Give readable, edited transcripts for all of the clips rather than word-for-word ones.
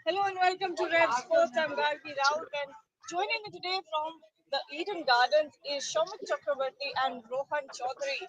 Hello and welcome to Red Sports. I'm Gargi Raut, and joining me today from the Eden Gardens is Shaumik Chakrabarti and Rohan Chaudhary.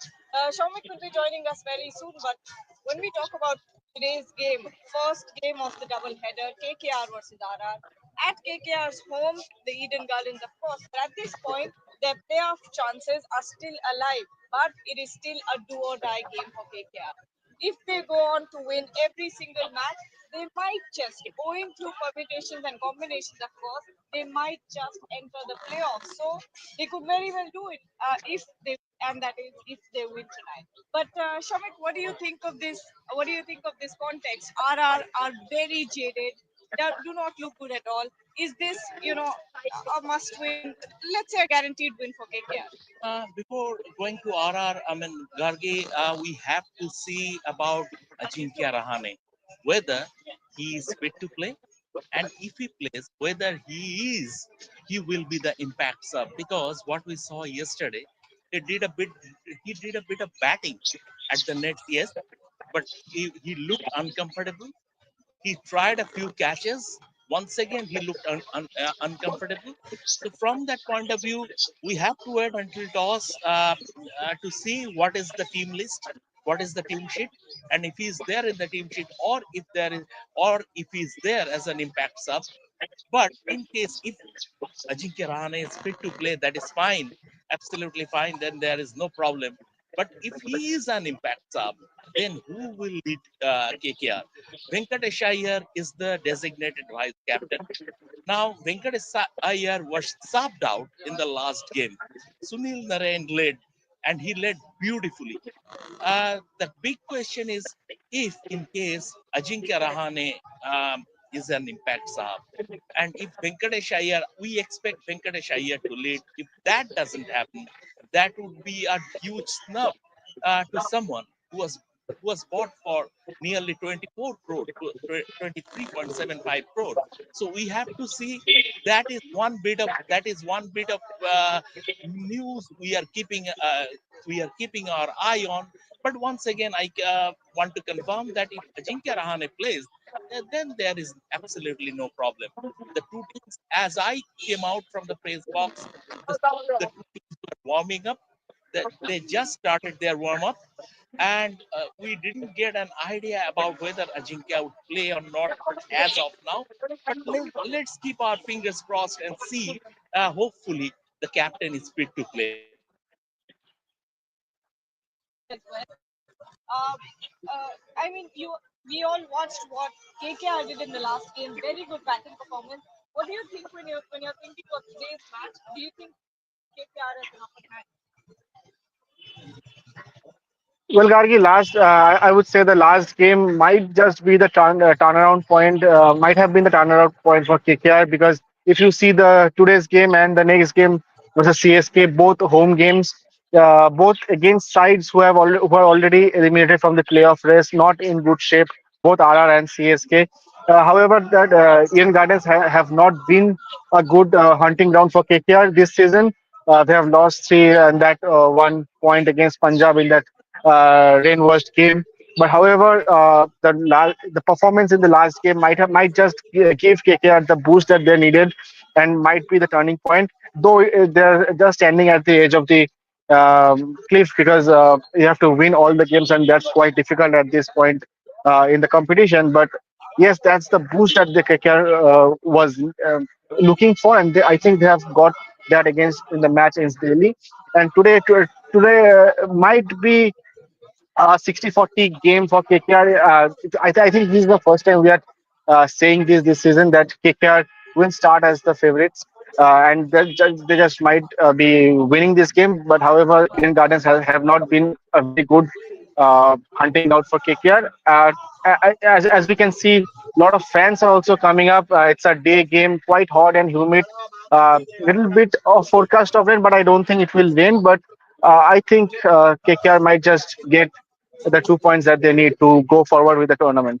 Shaumik will be joining us very soon, but when we talk about today's game, first game of the double header, KKR versus RR. At KKR's home, the Eden Gardens, of course, but at this point, their playoff chances are still alive, but it is still a do or die game for KKR. If they go on to win every single match, they might just, going through permutations and combinations, of course, they might just enter the playoffs. So they could very well do it if they, and that is if they win tonight. But Shamik, what do you think of this? What do you think of this context? RR are very jaded. Do not look good at all. Is this, a must win? Let's say a guaranteed win for KKR. Before going to RR, Gargi, we have to see about Ajinkya Rahane, whether he is fit to play, and if he plays, whether he will be the impact sub. Because what we saw yesterday, he did a bit, he did a bit of batting at the net, yes, but he looked uncomfortable. He tried a few catches. Once again, he looked uncomfortable. So from that point of view, we have to wait until toss to see what is the team list, what is the team sheet, and if he's there in the team sheet, or if he's there as an impact sub. But in case if Ajinkya Rahane is fit to play, that is fine, absolutely fine. Then there is no problem. But if he is an impact sub, then who will lead KKR? Venkatesh Iyer is the designated vice captain. Now Venkatesh Iyer was subbed out in the last game. Sunil Narayan led, and he led beautifully. The big question is if, in case Ajinkya Rahane is an impact sub, and if Venkatesh Iyer, we expect Venkatesh Iyer to lead. If that doesn't happen, that would be a huge snub to someone who was bought for nearly 24 crore, 23.75 crore. So we have to see that is one bit of news we are keeping our eye on. But once again, I want to confirm that if Ajinkya Rahane plays, then there is absolutely no problem. The two teams, as I came out from the press box, the two teams were warming up. They just started their warm up, and we didn't get an idea about whether Ajinkya would play or not as of now. But let's keep our fingers crossed and see. Hopefully, the captain is fit to play. As well. I mean, we all watched what KKR did in the last game. Very good batting performance. What do you think when you're thinking of today's match? Do you think KKR has an upper hand? Well, Gargi, I would say the last game might just be the turnaround point. Might have been the turnaround point for KKR because if you see the today's game and the next game versus CSK, both home games, both against sides who are already eliminated from the playoff race, not in good shape. Both RR and CSK. However, that Ian Gardens have not been a good hunting ground for KKR this season. They have lost three and that 1 point against Punjab in that rain-washed game. But however, the performance in the last game might just give KKR the boost that they needed, and might be the turning point. Though they're just standing at the edge of the cliff because you have to win all the games, and that's quite difficult at this point in the competition. But yes, that's the boost that the KKR was looking for, and I think they have got that against in the match against Delhi. And today might be 60-40 game for KKR. I think this is the first time we are saying this season that KKR will start as the favorites. And they just might be winning this game. But however, Eden Gardens have not been a very good hunting out for KKR. As we can see, a lot of fans are also coming up. It's a day game, quite hot and humid. Little bit of forecast of rain, but I don't think it will rain. But I think KKR might just get the 2 points that they need to go forward with the tournament.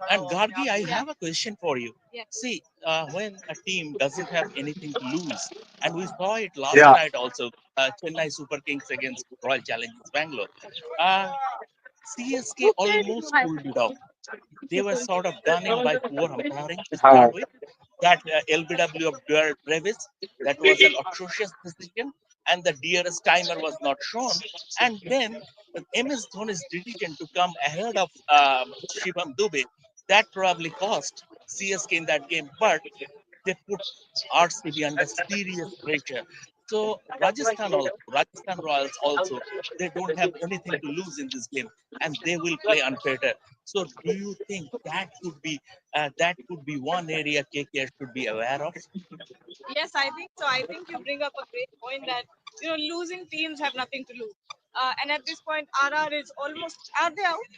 And Gargi, I Yeah. have a question for you. Yeah. See, when a team doesn't have anything to lose, and we saw it last Yeah. night also, Chennai Super Kings against Royal Challengers Bangalore. Uh, CSK almost pulled it off. They were sort of done in by poor umpiring to Uh, start with. That LBW of Brevis, that was an atrocious decision, and the DRS timer was not shown. And then MS Dhoni's decision to come ahead of Shivam Dubey, that probably cost CSK in that game, but they put RCB under serious pressure. So Rajasthan Royals also, they don't have anything to lose in this game, and they will play unfettered. So, do you think that could be one area KKR should be aware of? Yes, I think so. I think you bring up a great point that losing teams have nothing to lose. And at this point, RR is almost, are they out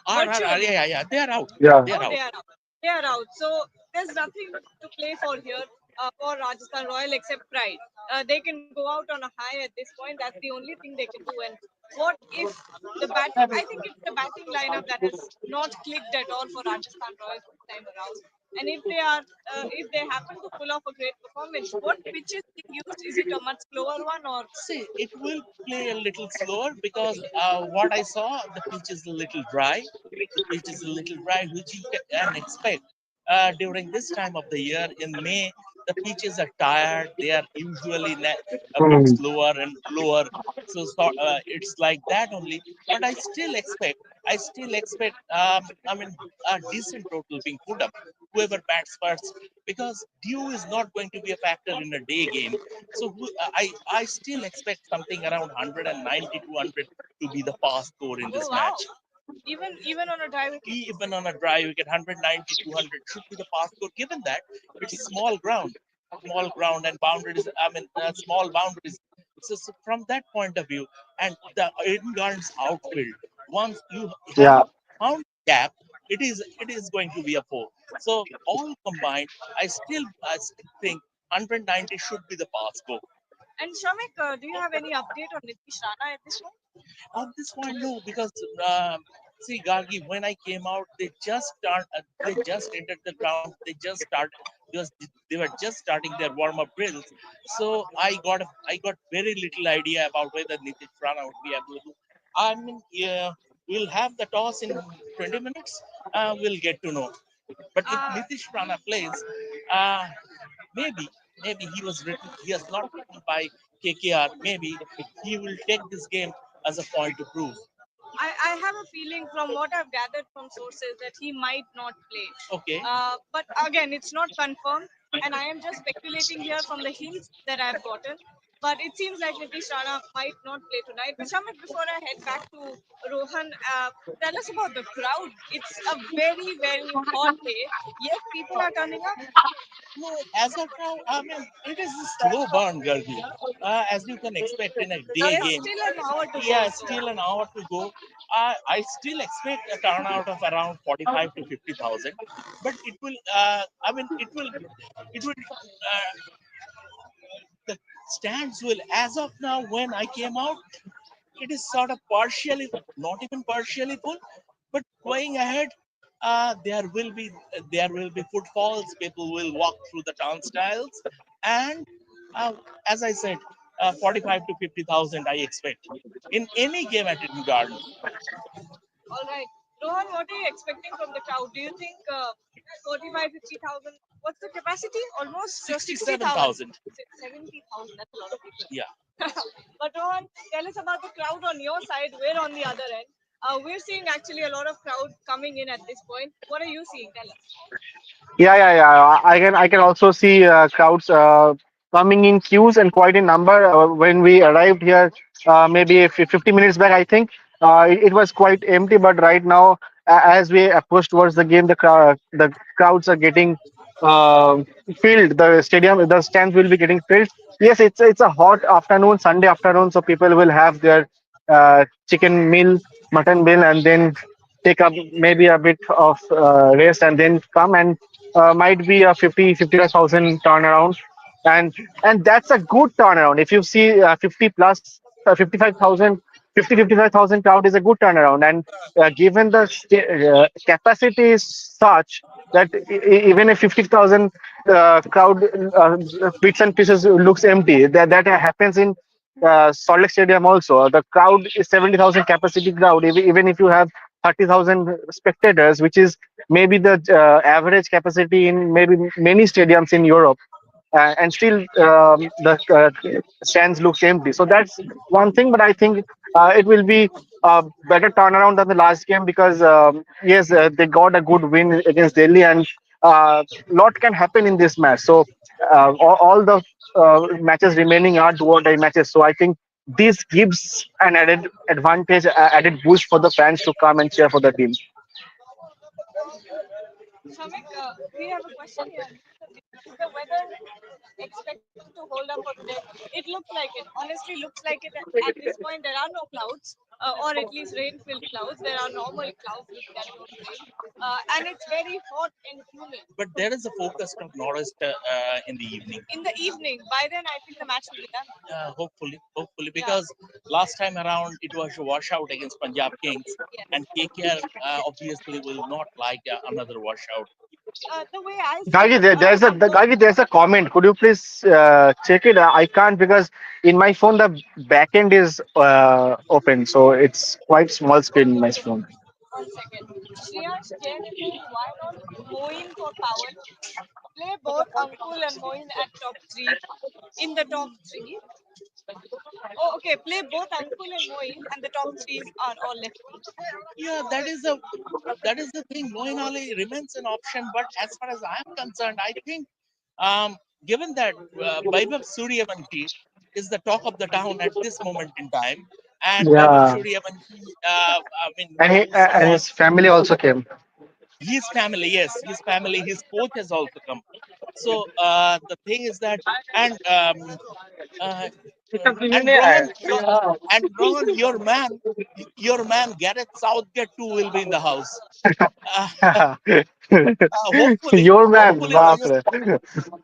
Yeah, virtually? yeah, they are out. yeah. They are Oh, they out. are out. They are out. So there's nothing to play for here for Rajasthan Royal except pride. They can go out on a high at this point. That's the only thing they can do. And what if the batting? I think it's the batting lineup that has not clicked at all for Rajasthan Royals this time around. And if they happen to pull off a great performance, what pitch is being used? Is it a much slower one or? See, it will play a little slower because what I saw, the pitch is a little dry. The pitch is a little dry, which you can expect during this time of the year. In May, the pitches are tired. They are usually a bit Hmm. slower and lower. So it's like that only. But I still expect, I mean, a decent total being put up. Whoever bats first, because dew is not going to be a factor in a day game. So I still expect something around 190 to 100 to be the pass score in Oh this wow! match. Even on a dry wicket. Even on a dry wicket, 190 200 should be the pass score, given that it's small ground and boundaries, I mean, small boundaries. So from that point of view, and the Eden Gardens outfield, once you have Yeah. found gap, it is going to be a four. So all combined, I still think 190 should be the pass score. And Shamik, do you have any update on Nitish Rana at this point? At this point, no, because see, Gargi, when I came out, they just entered the ground. Just they were just starting their warm up drills. So I got very little idea about whether Nitish Rana would be available. I mean, yeah, we'll have the toss in 20 minutes. We'll get to know. But if Uh, Nitish Rana plays, uh, maybe he has not written by KKR. Maybe he will take this game as a point to prove. I have a feeling from what I've gathered from sources that he might not play. Okay. But again, it's not confirmed, and I am just speculating here from the hints that I've gotten. But it seems like Nitish Rana might not play tonight. But Shamit, before I head back to Rohan, tell us about the crowd. It's a very, very hot day, yet people are turning up. No, as of now, I mean, it is a slow burn, Gargi. As you can expect in a day There's game. still an hour to go, Yeah, so still an hour to go. I still expect a turnout of around 45 to 50,000. But it will, I mean, it will, the stands will, as of now, when I came out, it is sort of partially, not even partially full, but going ahead, there will be footfalls. People will walk through the turnstiles, and uh, as I said, 45 to 50,000 I expect in any game at Eden Garden. all right. Rohan, what are you expecting from the crowd? Do you think 45, 50,000? What's the capacity? Almost 60,000. 67,000. 70,000. That's a lot of people. Yeah. But Rohan, tell us about the crowd on your side. We're on the other end. We're seeing actually a lot of crowd coming in at this point. What are you seeing? Tell us. Yeah. I can also see crowds coming in queues and quite in number. When we arrived here, maybe 50 minutes back, I think it was quite empty. But right now, as we approach towards the game, the crowds are getting uh, filled. The stands will be getting filled. Yes, it's a hot afternoon, Sunday afternoon, so people will have their chicken meal, mutton meal, and then take up maybe a bit of rest and then come and might be a 55,000 turnaround, and that's a good turnaround. If you see 50 plus 55,000, 55,000 crowd is a good turnaround, and given the capacity is such that even if 50,000 crowd bits and pieces looks empty, that happens in Salt Lake Stadium also. The crowd is 70,000 capacity crowd. Even if you have 30,000 spectators, which is maybe the average capacity in maybe many stadiums in Europe, and still the stands looks empty. So that's one thing. But I think it will be a better turnaround than the last game because yes, they got a good win against Delhi, and lot can happen in this match. So all the matches remaining are do or die matches. So I think this gives an added advantage, added boost for the fans to come and cheer for the team. Shamik, we have a question here. Is the weather expected to hold up for today? It looks like it. Honestly, looks like it. At this point, there are no clouds, or at least rain-filled clouds. There are normal clouds that don't rain, and it's very hot and humid. But there is a focus of northeast in the evening. In the evening, by then I think the match will be done. Hopefully, Yeah. because last time around it was a washout against Punjab Kings, and Yes. KKR obviously will not like another washout. The way I see Gagi, it, Gagi, there's a comment. Could you please check it? I can't because in my phone the back end is open, so it's quite small screen in my phone. 1 second. Shriyansh Jain is saying, why not Moin for power? Play both Ankul and Moin at top three. In the top three. Oh, okay. Play both Ankul and Moin, and the top threes are all lefty. Yeah, that is the thing. Moeen Ali remains an option, but as far as I am concerned, I think um, given that Vaibhav Suryavanshi is the talk of the town at this moment in time, and Vaibhav Yeah, Suryavanshi, I mean, and and someone his family also came. his family, yes, his family, his coach has also come. So the thing is that, and uh, and Rohan, your man Gareth Southgate too will be in the house. Uh, hopefully, Your man, hopefully, baapre.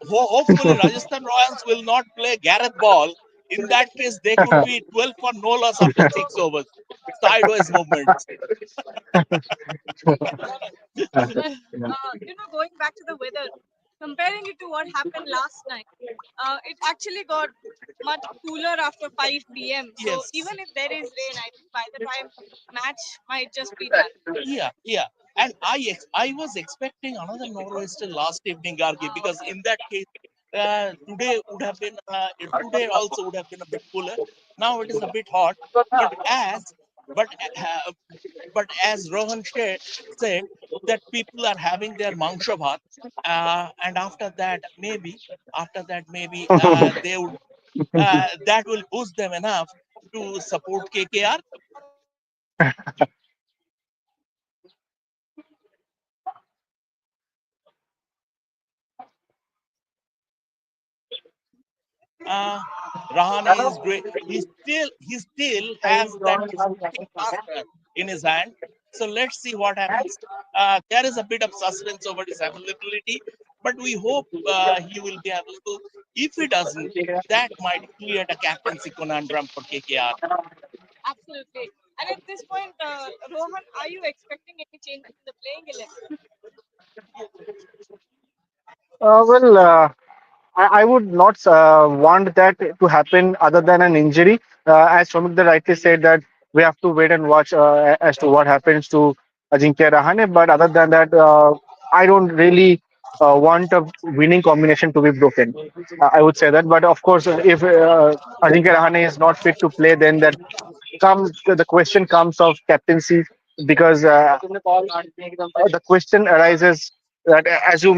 hopefully Rajasthan Royals will not play Gareth Ball. In that case, they could be 12 for no loss after 6 overs. Sideways movements. But going back to the weather, comparing it to what happened last night, it actually got much cooler after 5 p.m. So Yes. even if there is rain, I think by the time match might just be done. Yeah. And I was expecting another nor'wester last evening, Gargi, because in that case, today also would have been a bit cooler. Now it is a bit hot, but but uh, as Rohan said that people are having their mangsha bhat, and after that maybe they would that will boost them enough to support KKR. Uh, Rahane is great. He still has that shooting faster in his hand. So let's see what happens. There is a bit of suspense over his availability, but we hope he will be available. If he doesn't, that might create a captaincy conundrum for KKR. Absolutely. And at this point, Rohan, are you expecting any changes in the playing 11? Well, I would not want that to happen other than an injury. As Shomik rightly said that we have to wait and watch as to what happens to Ajinkya Rahane. But other than that, I don't really want a winning combination to be broken. I would say that. But of course, if Ajinkya Rahane is not fit to play, then that comes the question comes of captaincy because the question arises that as you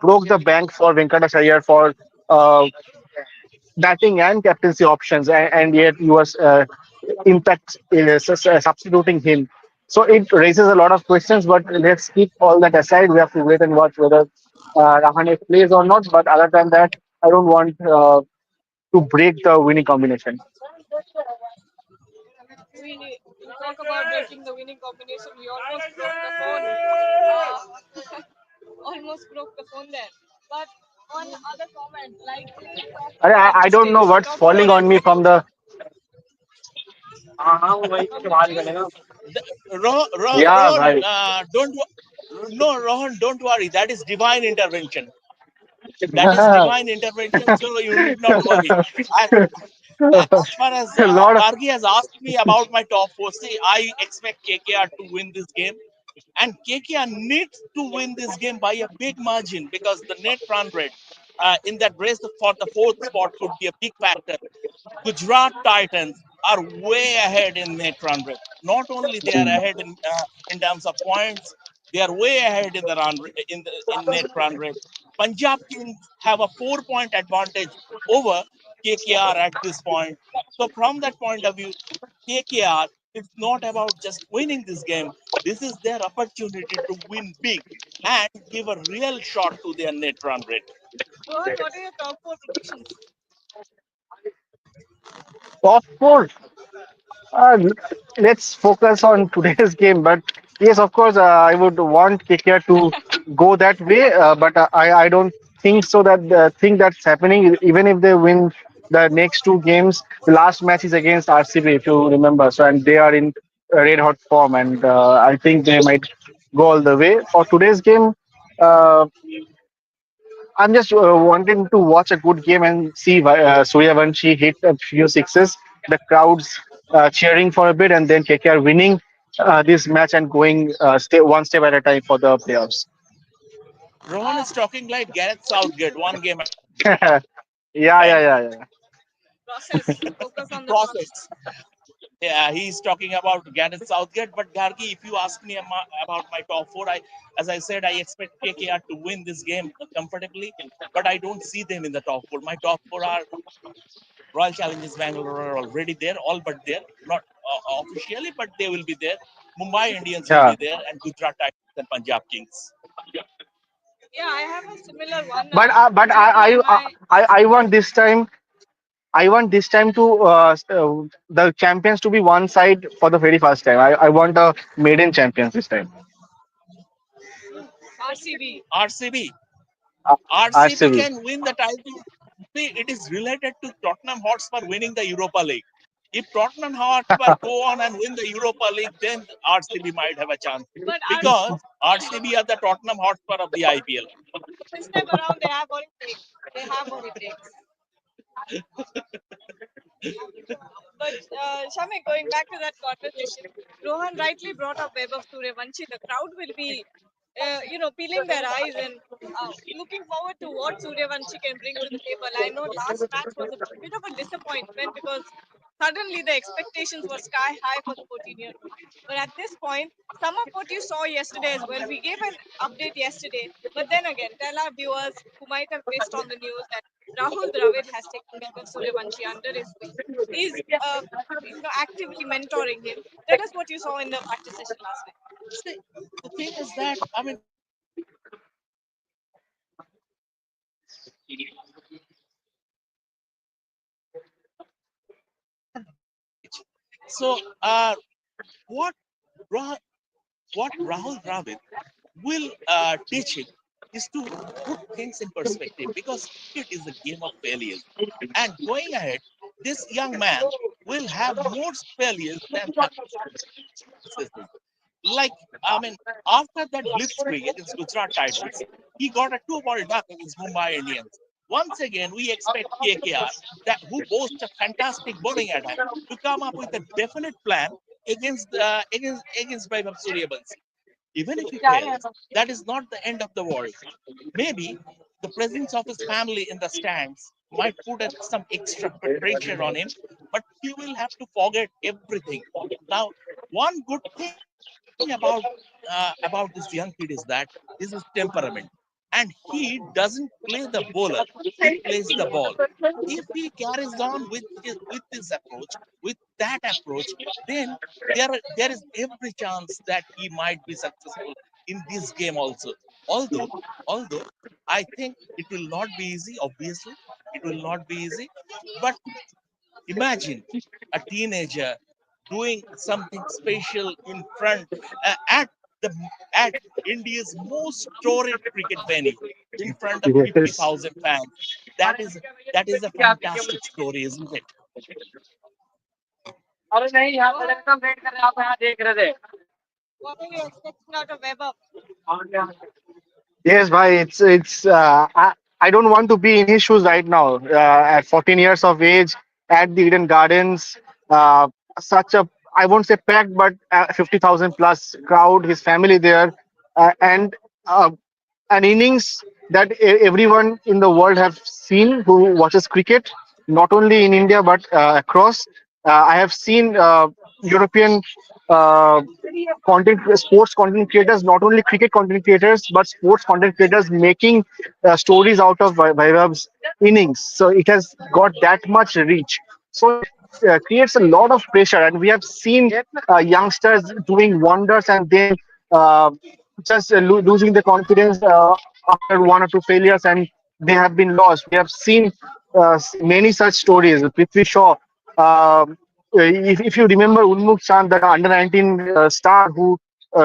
broke the bank for Venkatesh Iyer for uh, batting and captaincy options, and yet you are impact substituting him. So it raises a lot of questions, but let's keep all that aside. We have to wait and watch whether Rahane plays or not. But other than that, I don't want to break the winning combination. We talk about breaking the winning combination. We almost broke the phone. Almost broke the phone there. But on other comment, likely top four at I this don't stage. know what's Top four falling at on me this from stage. the. From the tree. Yeah, Rohan, right. no, Rohan, don't worry. That is divine intervention. That is divine intervention. So you need not worry. As far as A lot of Gargi has asked me about my top four, see, I expect KKR to win this game, and KKR needs to win this game by a big margin because the net run rate in that race for the fourth spot could be a big factor. Gujarat Titans are way ahead in net run rate. Not only they are ahead in terms of points, they are way ahead in the in net run rate. Punjab Kings have a 4 point advantage over KKR at this point. So from that point of view, KKR is not about just winning this game. This is their opportunity to win big and give a real shot to their net run rate. Rohan, what are your top four predictions? top four. Uh, let's focus on today's game. But yes, of course, I would want KKR to go that way. But I don't think so. That think that's happening. Even if they win the next two games, the last match is against RCB, if you remember. So and they are in red hot form, and I think they might go all the way. For today's game, uh, I'm just wanting to watch a good game and see Suryavanshi hit a few sixes. The crowds cheering for a bit, and then KKR winning this match and going one step at a time for the playoffs. Rohan Uh, is talking like Gareth Southgate, one game at a time. Yeah, yeah, yeah, yeah. process. Focus on the process. Process. Yeah, he's talking about Gareth Southgate. But Gargi, if you ask me about my top four, as I said, I expect KKR to win this game comfortably, but I don't see them in the top four. My top four are Royal Challengers Bangalore are already there, all but there, not officially, but they will be there. Mumbai Indians will Yeah. be there, and Gujarat Titans and Punjab Kings. Yeah, I have a similar one. But Definitely in my I want this time. I want this time to the champions to be one side for the very first time. I want a maiden champions this time. RCB. RCB. Uh, RCB RCB. can win the title. See, it is related to Tottenham Hotspur winning the Europa League. If Tottenham Hotspur go on and win the Europa League, then RCB might have a chance But because RCB are the Tottenham Hotspur of the IPL. this time around, they have what it takes. They have what it takes. But Shamik, going back to that conversation, Rohan rightly brought up web of Suryavanshi. The crowd will be, peeling their eyes and looking forward to what Suryavanshi can bring to the table. I know last match was a bit of a disappointment because suddenly the expectations were sky high for the 14-year-old. But at this point, some of what you saw yesterday as well, we gave an update yesterday. But then again, tell our viewers who might have missed on the news that Rahul Dravid has taken Vaibhav Suryavanshi under his wing. He's actively mentoring him. That is what you saw in the practice session last night. See, the thing is that I mean, so what Ra- what Rahul Dravid will teach him is to put things in perspective because cricket is a game of failures. And going ahead, this young man will have more failures than successes. Like, I mean, after that blitzkrieg against Gujarat Titans, he got a two-ball duck against Mumbai Indians. Once again, we expect KKR, that who boasts a fantastic bowling attack, to come up with a definite plan against Vaibhav Suryavanshi. Even if he fails, that is not the end of the world. Maybe the presence of his family in the stands might put some extra pressure on him, but he will have to forget everything. Now, one good thing about this young kid is that this is temperament, and he doesn't play the bowler; he plays the ball. If he carries on with this approach, with that approach, then there is every chance that he might be successful in this game also. Although I think it will not be easy. Obviously, it will not be easy, but imagine a teenager doing something special in front the at India's most storied cricket venue in front of Yes. 50,000 fans. That is that is a fantastic story, isn't it? Rohan, what are you expecting out of Weber? Yes, bhai. It's I don't want to be in his shoes right now. At 14 years of age, at the Eden Gardens. Uh, Such a, I won't say packed, but 50,000 plus crowd. His family there, and an innings that everyone in the world have seen who watches cricket, not only in India but across. I have seen European uh, sports content creators, not only cricket content creators but sports content creators making stories out of Vaibhav's innings. So it has got that much reach. So it creates a lot of pressure, and we have seen youngsters doing wonders and then uh, just losing the confidence after one or two failures, and they have been lost. We have seen many such stories. Prithvi Shaw, if you remember Unmukh Chand, the under 19 star who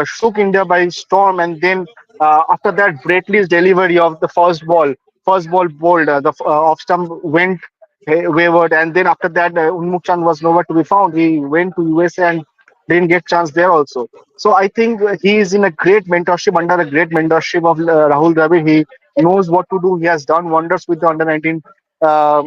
shook India by storm, and then after that, Braitley's delivery of the first ball bowled, off stump went wayward, and then after that, Unmukh Chand was nowhere to be found. He went to USA and didn't get chance there also. So I think he is in a great mentorship, under a great mentorship of Rahul Dravid. He knows what to do. He has done wonders with the under 19, uh,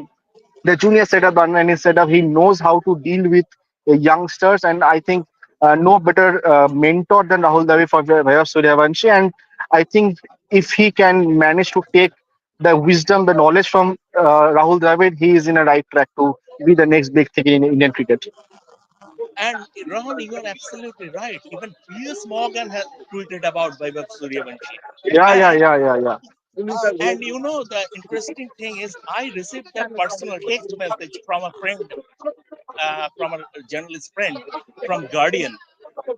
the junior setup, the under 19 setup. He knows how to deal with youngsters, and I think no better mentor than Rahul Dravid for Vaibhav Suryavanshi. And I think if he can manage to take the wisdom, the knowledge from Rahul Dravid, he is in a right track to be the next big thing in Indian cricket. And Rohan, you are absolutely right. Even Piers Morgan has tweeted about Vaibhav Suryavanshi. Yeah, yeah, And yeah, yeah, yeah. and you know the interesting thing is I received a personal text message from a friend, from a journalist friend from Guardian.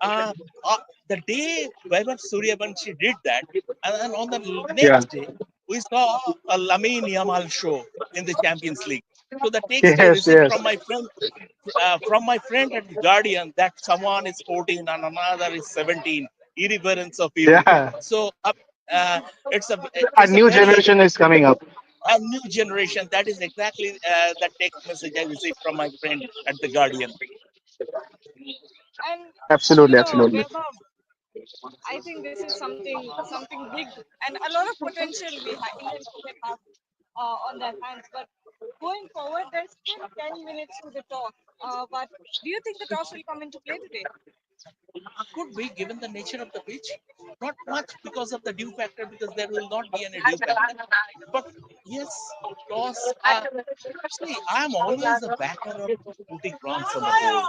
Uh, uh, the day Vaibhav Suryavanshi did that, and then on the Yeah. next day, we saw a Lamine Yamal show in the Champions League. So the text I Yes, received yes. from my friend at the Guardian that someone is 14 and another is 17, irreverence of youth. Yeah. So uh, it's a A it's a new very generation is coming up. a new generation. That is exactly the text message I received from my friend at the Guardian. And Absolutely, absolutely. Vaibhav, I think this is something big and a lot of potential Indian cricket has on their hands. But going forward, there's still 10 minutes to the toss. But do you think the toss will come into play today? Could be given the nature of the pitch, not much because of the dew factor, because there will not be any dew factor. But yes, toss. See, I'm always a backer of putting runs on the board.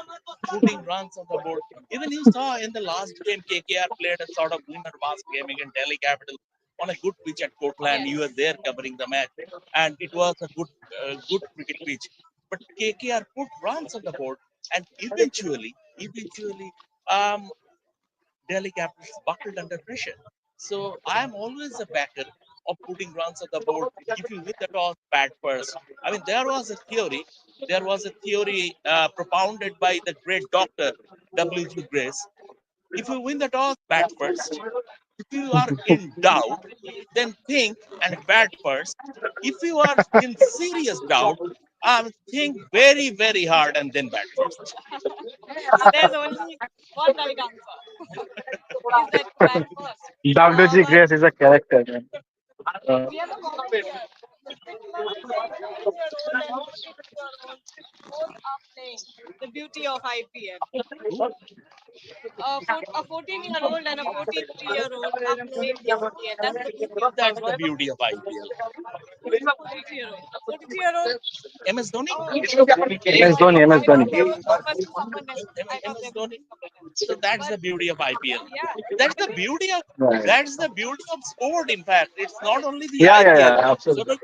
Putting runs on the board. Even you saw in the last game, KKR played a sort of winner was game against Delhi Capital on a good pitch at Kotla, and you were Yes. there covering the match, and it was a good cricket pitch. But KKR put runs on the board, and eventually, um, Delhi Capitals buckled under pressure. So I am always a backer of putting runs on the board. If you win the toss, bat first. I mean, there was a theory propounded by the great doctor W.G. Grace. If you win the toss, bat first. If you are in doubt, then think and bat first. If you are in serious doubt, think very, very hard and then bat first. So there's only one right answer. Is that bat first? WG But Grace is a character, man. Uh, we have a comment here. The quick man saying 14-year-old and 42-year-old both are playing. The beauty of IPL. Who? A 14-year-old and a 43-year-old are playing the IPL. That's the beauty of That's the IPL. beauty of IPL. Who is a 43-year-old? A 43-year-old? MS Dhoni? Oh, MS Dhoni, MS I thought Dhoni. they were focused on someone else. I thought they MS were Dhoni. doing someone else. So that's But the beauty of IPL. yeah, That's the great. beauty of Right. that's the beauty of sport. In fact, it's not only the Yeah, yeah, IPL. yeah, So absolutely. the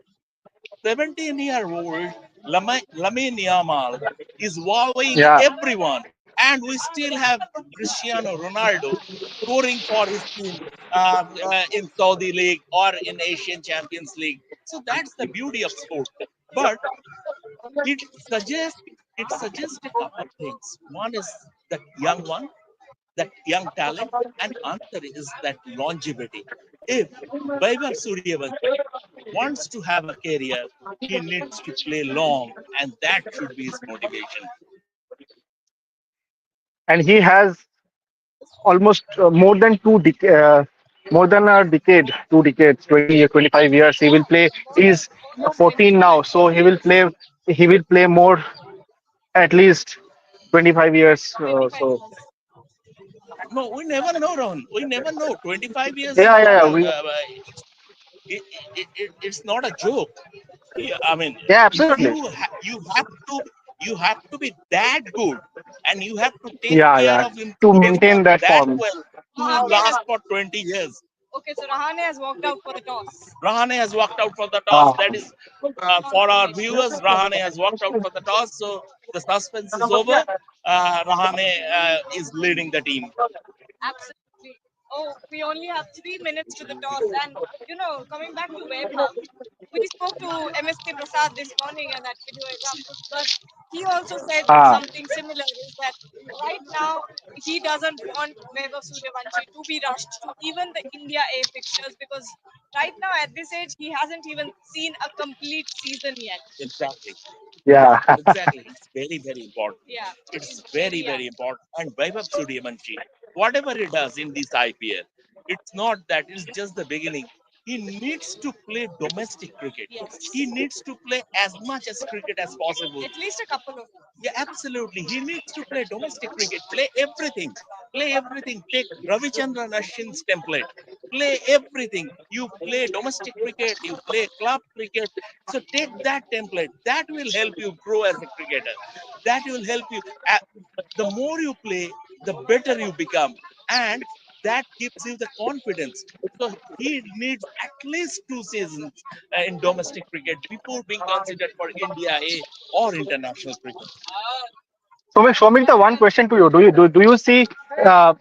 17-year-old Lamine Yamal is wowing Yeah, everyone, and we still have Cristiano Ronaldo scoring for his team in Saudi League or in Asian Champions League. So that's the beauty of sport. But it suggests it suggests a couple of things. One is that young one, that young talent, and another is that longevity. If Vaibhav Suryavanshi wants to have a career, he needs to play long, and that should be his motivation. and he has almost more than a decade, 2 decades, 20, 25 years. He will play. More than He's more than 14 25 now, so he will play. He will play more. at least 25 years. 25 So years. No, we never know, Rohan. We never know. 25 years is yeah, yeah, not yeah. a, We it's not a joke. Yeah, I mean, yeah, if absolutely. you have to be that good, and you have to take Yeah, care yeah. of him To himself maintain that that form. well to Rahane has last for 20 years. okay, so Rahane has walked out for the toss. Rahane has walked out for the toss. Ah. That is for our Confirmation. viewers. Rahane has walked out for the toss, so the suspense is over. Rahane is leading the team. Absolutely. Oh, we only have 3 minutes to the toss. And, coming back to Vaibhav, we spoke to MSK Prasad this morning and that video is up. But he also said Ah. something similar is that right now he doesn't want Vaibhav Suryavanshi to be rushed to even the India A fixtures because right now at this age he hasn't even seen a complete season yet. Exactly. Yeah. Exactly. It's very, very important. Yeah, It's he's very very, young. very important. And Vaibhav Suryavanshi, whatever he does in this IPL, it's not that it's just the beginning. He needs to play domestic cricket. He Yes. needs to play as much as cricket as possible. At least a couple of. Yeah, absolutely. He needs to play domestic cricket. Play everything. Play everything. Take Ravichandran Ashwin's template. Play everything. You play domestic cricket. You play club cricket. So take that template. That will help you grow as a cricketer. That will help you. The more you play, the better you become, and that gives you the confidence. So he needs at least 2 seasons in domestic cricket before being considered for India A or international cricket. So, Shomik, the one question to you: Do you see uh,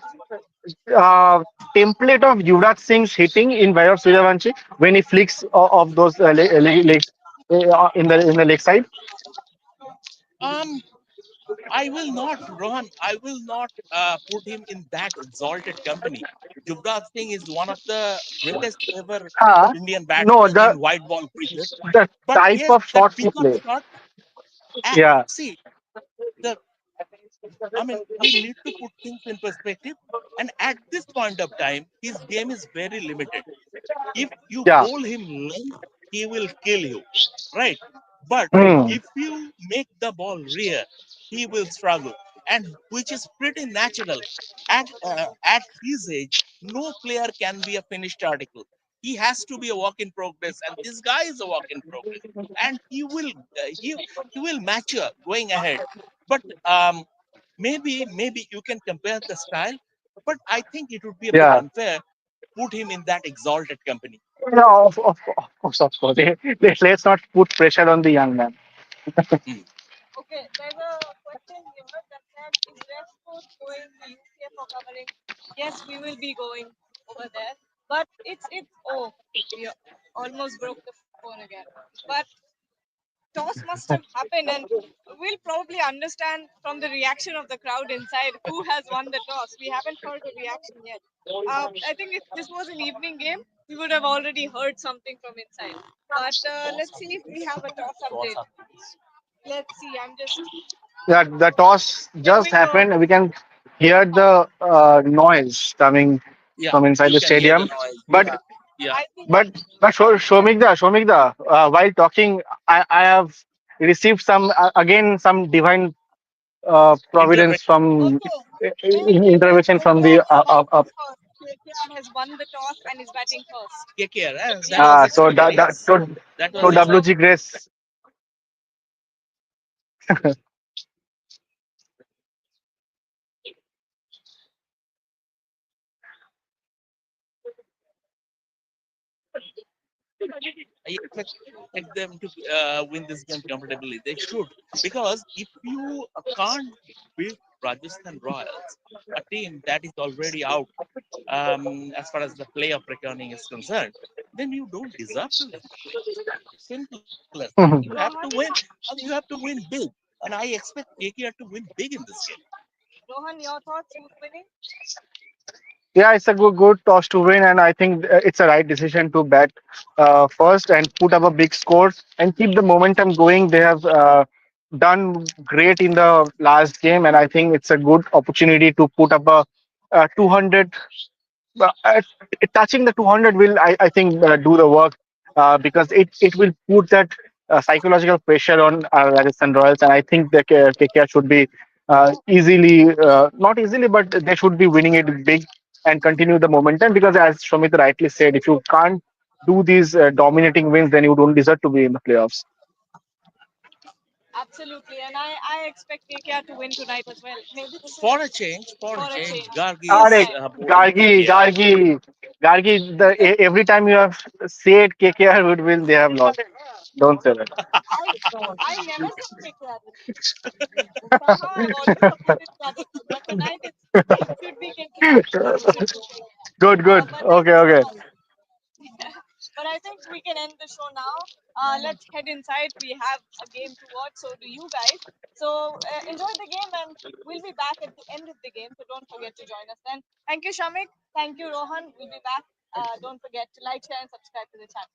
uh, template of Yuvraj Singh's hitting in Vaibhav Suryavanshi when he flicks of those legs in the leg side? Um, I will not, Rohan. I will not put him in that exalted company. Yuvraj Singh is one of the greatest ever Indian No, batsmen the in white ball cricket. the But type yes, of that shots he pickup plays. shot. Yeah, See, the I mean, we need to put things in perspective. And at this point of time, his game is very limited. If you yeah. bowl him length, he will kill you, right? But Hmm. if you make the ball rear, he will struggle, and which is pretty natural. At his age, no player can be a finished article. He has to be a work in progress, and this guy is a work in progress, and he will mature going ahead. But maybe you can compare the style, but I think it would be a bit Yeah. unfair to put him in that exalted company. No, of course, of course. Let's not put pressure on the young man. Mm. Okay, there's a question here that said, is West Coast going to UK for covering? Yes, we will be going over there. But we almost broke the phone again. But toss must have happened and we'll probably understand from the reaction of the crowd inside who has won the toss. We haven't heard a reaction yet. I think if this was an evening game, we would have already heard something from inside. But let's see if we have a toss update. Let's see. I'm just Yeah, the toss just doing a. happened. We can hear the noise coming Yeah, from inside you the can hear the stadium. noise. But Yeah, yeah. I think Shomikda, while talking, I have received some divine providence Intervention. from okay. KKR intervention from the is batting first. KKR has won the toss and is batting first. KKR. That Yeah. was so expected. that, that Yes, so, that was so So expected. WG Grace. I expect them to win this game comfortably. They should, because if you can't beat Rajasthan Royals, a team that is already out as far as the playoff reckoning is concerned, then you don't deserve to win the playoffs. Simple as that. You have to win, Rohan, and you have to win big. And I expect KKR to win big in this game. Rohan, your thoughts? Who's winning? Yeah, it's a good toss to win, and I think it's a right decision to bat first and put up a big score and keep the momentum going. They have done great in the last game, and I think it's a good opportunity to put up a 200. uh, uh, Touching the 200 will, I think, do the work because it will put that psychological pressure on Rajasthan Royals, and I think the KKR should be easily, not easily, but they should be winning it big and continue the momentum. Because as Shomit rightly said, if you can't do these dominating wins, then you don't deserve to be in the playoffs. Absolutely, and I expect KKR to win tonight as well. Maybe this is For a for a change, change. Gargi This Arey, is time. bowling. Gargi, Yeah. Gargi, Gargi. Every time you have said KKR would win, they have lost. Don't say that. I I never said KKR will win. Somehow I've always supported Rajasthan, but tonight it should be KKR. It should be KKR. Good, good. But thank Okay, you so okay. much. But I think we can end the show now. Let's head inside. We have a game to watch. So do you guys. So enjoy the game, and we'll be back at the end of the game. So don't forget to join us then. Thank you, Shamik. Thank you, Rohan. We'll be back. Don't forget to like, share, and subscribe to the channel.